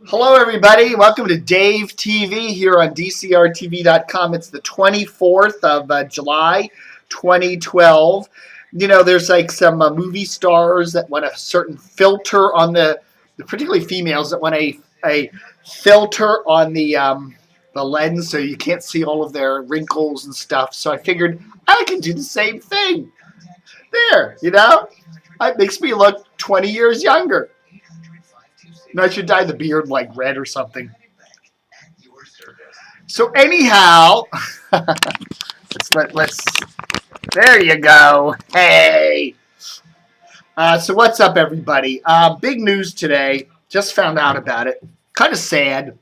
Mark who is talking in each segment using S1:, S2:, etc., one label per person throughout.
S1: Hello, everybody. Welcome to Dave TV here on DCRTV.com. It's the 24th of July, 2012. You know, there's like some movie stars that want a certain filter on particularly females that want a filter on the lens so you can't see all of their wrinkles and stuff. So I figured I can do the same thing. There, it makes me look 20 years younger. No, I should dye the beard like red or something. So anyhow, let's there you go. Hey. So what's up, everybody? Big news today. Just found out about it. Kind of sad.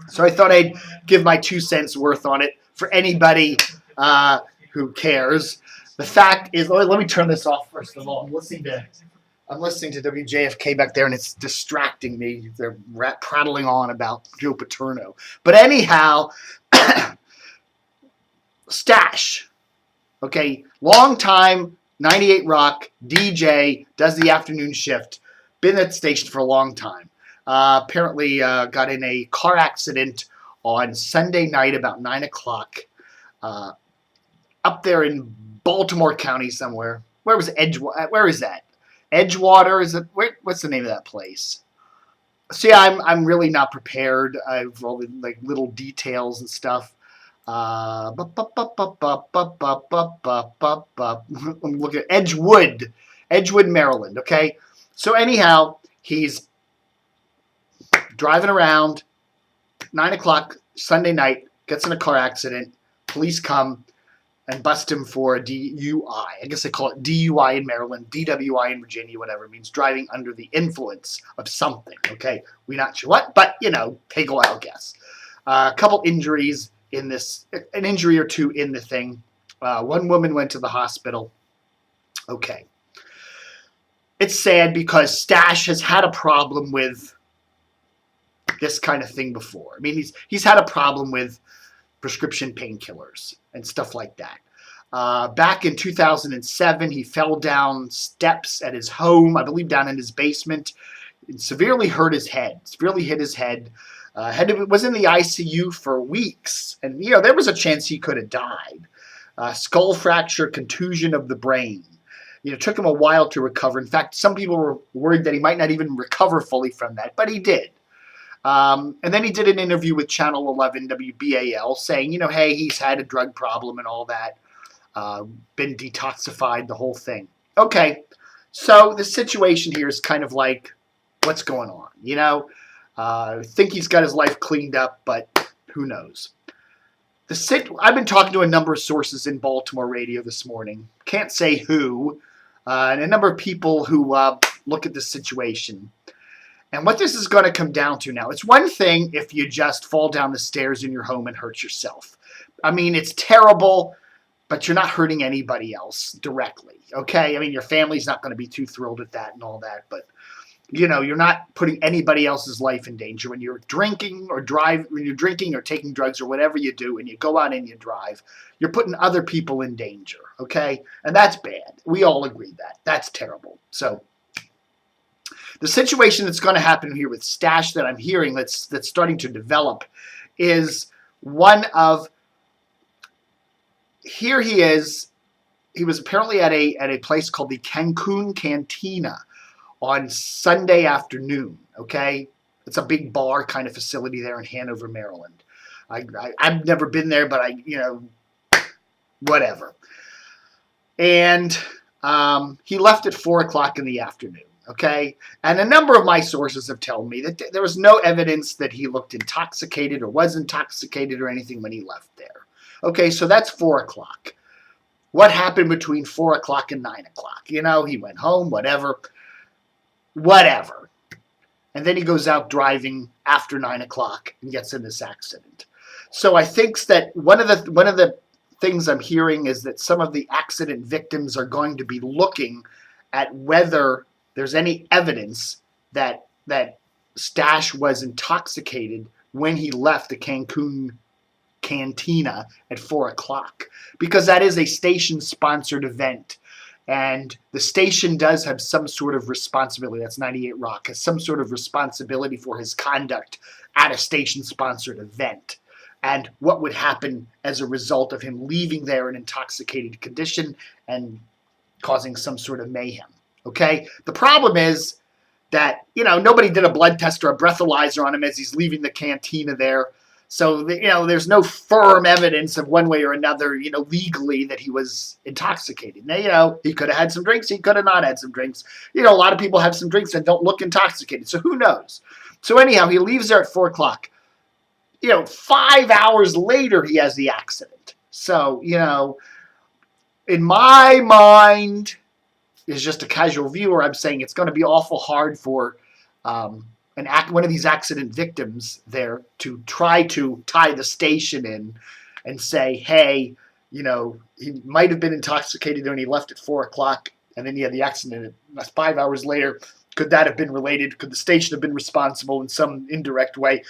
S1: So I thought I'd give my 2 cents worth on it for anybody who cares. The fact is, let me turn this off first of all. I'm listening to WJFK back there, and it's distracting me. They're prattling on about Joe Paterno. But anyhow, Stash, okay, long time, 98 Rock, DJ, does the afternoon shift, been at the station for a long time. Apparently got in a car accident on Sunday night about 9 o'clock up there in Baltimore County somewhere. Where was Edgewater? Where is that? Edgewater, is it? What's the name of that place? So yeah, I'm really not prepared. I've all the like little details and stuff. Let me look at Edgewood, Maryland. Okay, so anyhow, he's driving around 9 o'clock Sunday night, gets in a car accident. Police come and bust him for a DUI. I guess they call it DUI in Maryland, DWI in Virginia, whatever. It means driving under the influence of something, okay? We're not sure what, but, take a wild guess. A couple injuries in this, an injury or two in the thing. One woman went to the hospital. Okay. It's sad because Stash has had a problem with this kind of thing before. I mean, he's had a problem with prescription painkillers and stuff like that. Back in 2007, he fell down steps at his home, I believe down in his basement, and severely hurt his head, severely hit his head. Was in the ICU for weeks, and there was a chance he could have died. Skull fracture, contusion of the brain. It took him a while to recover. In fact, some people were worried that he might not even recover fully from that, but he did. And then he did an interview with Channel 11 WBAL saying, hey, he's had a drug problem and all that, been detoxified, the whole thing. Okay, so the situation here is kind of like, what's going on? I think he's got his life cleaned up, but who knows? I've been talking to a number of sources in Baltimore radio this morning. Can't say who, and a number of people who look at this situation. And what this is going to come down to now, it's one thing if you just fall down the stairs in your home and hurt yourself. I mean, it's terrible, but you're not hurting anybody else directly, okay? I mean, your family's not going to be too thrilled at that and all that, but, you're not putting anybody else's life in danger. When you're drinking or taking drugs or whatever you do and you go out and you drive, you're putting other people in danger, okay? And that's bad. We all agree that. That's terrible. So the situation that's going to happen here with Stash that I'm hearing that's starting to develop is one of, here he is, he was apparently at a place called the Cancun Cantina on Sunday afternoon, okay? It's a big bar kind of facility there in Hanover, Maryland. I've never been there, but whatever. And he left at 4 o'clock in the afternoon. Okay, and a number of my sources have told me that there was no evidence that he looked intoxicated or was intoxicated or anything when he left there. Okay, so that's 4 o'clock. What happened between 4 o'clock and 9 o'clock? He went home, whatever. And then he goes out driving after 9 o'clock and gets in this accident. So I think that one of the things I'm hearing is that some of the accident victims are going to be looking at whether there's any evidence that Stash was intoxicated when he left the Cancun Cantina at 4 o'clock, because that is a station-sponsored event. And the station does have some sort of responsibility. That's 98 Rock, has some sort of responsibility for his conduct at a station-sponsored event, and what would happen as a result of him leaving there in intoxicated condition and causing some sort of mayhem. Okay? The problem is that, nobody did a blood test or a breathalyzer on him as he's leaving the cantina there. So, there's no firm evidence of one way or another, legally that he was intoxicated. Now, he could have had some drinks. He could have not had some drinks. A lot of people have some drinks and don't look intoxicated. So who knows? So anyhow, he leaves there at 4 o'clock. 5 hours later, he has the accident. So, in my mind, as just a casual viewer, I'm saying it's going to be awful hard for one of these accident victims there to try to tie the station in and say, hey, he might have been intoxicated when he left at 4 o'clock and then he had the accident 5 hours later. Could that have been related? Could the station have been responsible in some indirect way?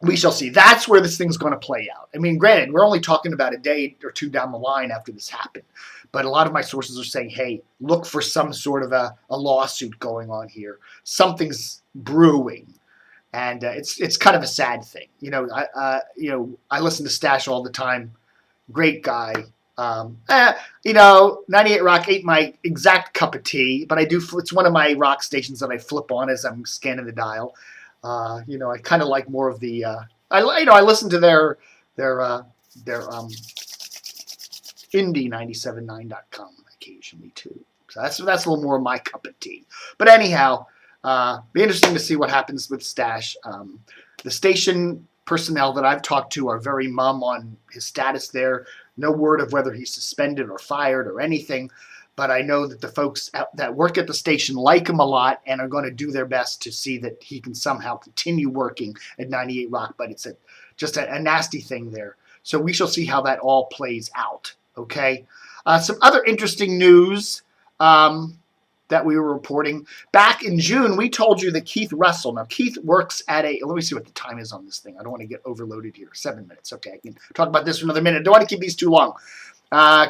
S1: We shall see. That's where this thing's going to play out. I mean, granted, we're only talking about a day or two down the line after this happened. But a lot of my sources are saying, hey, look for some sort of a lawsuit going on here. Something's brewing. And it's kind of a sad thing. I listen to Stash all the time. Great guy. 98 Rock ain't my exact cup of tea, but it's one of my rock stations that I flip on as I'm scanning the dial. I kind of like more of the. I listen to their indie979.com occasionally too. So that's a little more my cup of tea. But anyhow, be interesting to see what happens with Stash. The station personnel that I've talked to are very mum on his status there. No word of whether he's suspended or fired or anything. But I know that the folks that work at the station like him a lot and are going to do their best to see that he can somehow continue working at 98 Rock. But it's just a nasty thing there. So we shall see how that all plays out. Okay. Some other interesting news that we were reporting. Back in June, we told you that Keith Russell. Now, Keith works at let me see what the time is on this thing. I don't want to get overloaded here. 7 minutes. Okay. I can talk about this for another minute. I don't want to keep these too long.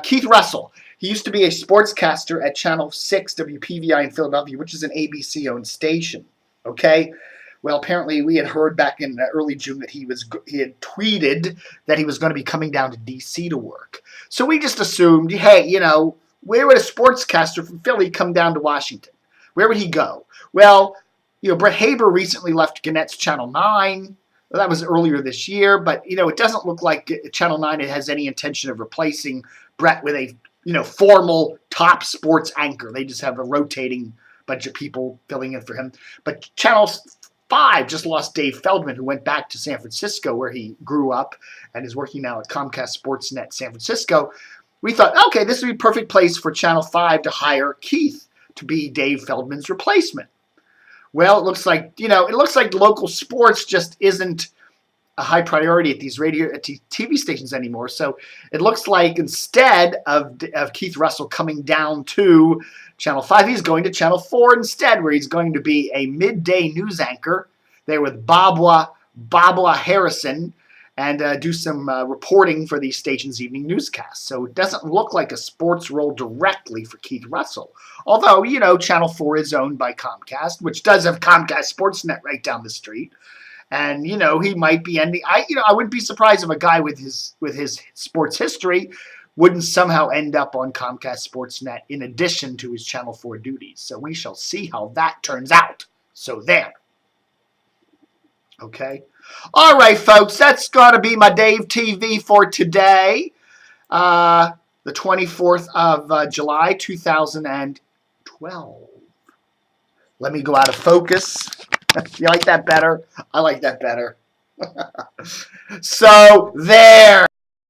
S1: Keith Russell. He used to be a sportscaster at Channel 6 WPVI in Philadelphia, which is an ABC-owned station. Okay? Well, apparently we had heard back in early June that he had tweeted that he was going to be coming down to D.C. to work. So we just assumed, hey, where would a sportscaster from Philly come down to Washington? Where would he go? Well, Brett Haber recently left Gannett's Channel 9. Well, that was earlier this year, but, it doesn't look like Channel 9 has any intention of replacing Brett with a, formal top sports anchor. They just have a rotating bunch of people filling in for him. But Channel 5 just lost Dave Feldman, who went back to San Francisco, where he grew up and is working now at Comcast Sportsnet San Francisco. We thought, okay, this would be a perfect place for Channel 5 to hire Keith to be Dave Feldman's replacement. Well, it looks like, local sports just isn't a high priority at these TV stations anymore. So it looks like instead of Keith Russell coming down to Channel 5, he's going to Channel 4 instead, where he's going to be a midday news anchor there with Babwa Harrison and do some reporting for the station's evening newscasts. So it doesn't look like a sports role directly for Keith Russell. Although, Channel 4 is owned by Comcast, which does have Comcast Sportsnet right down the street. And, he might be ending. I wouldn't be surprised if a guy with his sports history wouldn't somehow end up on Comcast Sportsnet in addition to his Channel 4 duties. So we shall see how that turns out. So there. Okay. All right, folks. That's going to be my Dave TV for today. The 24th of July, 2012. Let me go out of focus. You like that better? I like that better. So, there.